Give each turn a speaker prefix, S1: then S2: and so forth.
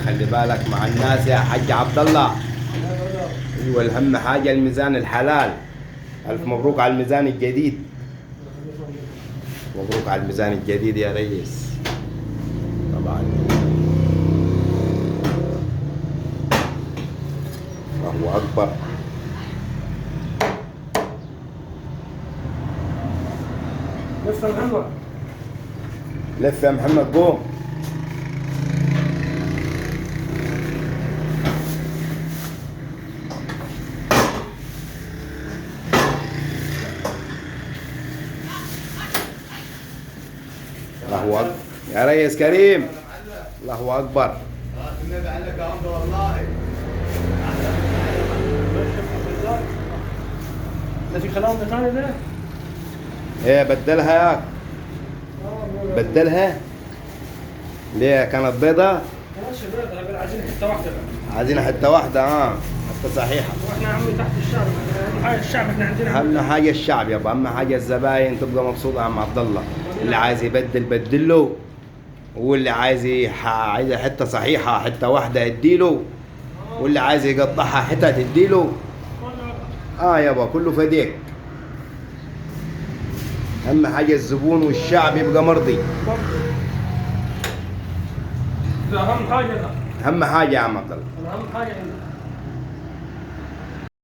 S1: خلي بالك مع الناس يا حاج عبد الله. ايوه الهم حاجه الميزان الحلال. الف مبروك على الميزان الجديد. مبروك على الميزان الجديد يا ريس. طبعا الله اكبر.
S2: لف يا محمد.
S1: لف يا محمد قوم. الله اكبر يا ريس كريم. الله اكبر.
S3: النبي عليك يا عمرو والله.
S2: ده في كلام ثاني ده؟
S1: ايه بدلها ياك؟ بدلها؟ ليه كانت بيضة؟
S2: ماشي بيضة عايزين حتة واحدة بقى.
S1: عايزين حتة واحدة حتة صحيحة.
S2: واحنا عمي تحت الشعب، اهم حاجة الشعب احنا عندنا.
S1: أهم حاجة الشعب يابا، أهم حاجة الزباين تبقى مبسوطة يا عم عبد الله. اللي عايز يبدل بدله، واللي عايز عايز حتة صحيحة حتة واحدة اديله، واللي عايز يقطعها حتة تديله. يابا كله فديك. أهم حاجة الزبون والشعب يبقى مرضي.
S2: ده أهم حاجة ده.
S1: أهم حاجة يا عم عبد الله.
S2: أهم حاجة عندنا.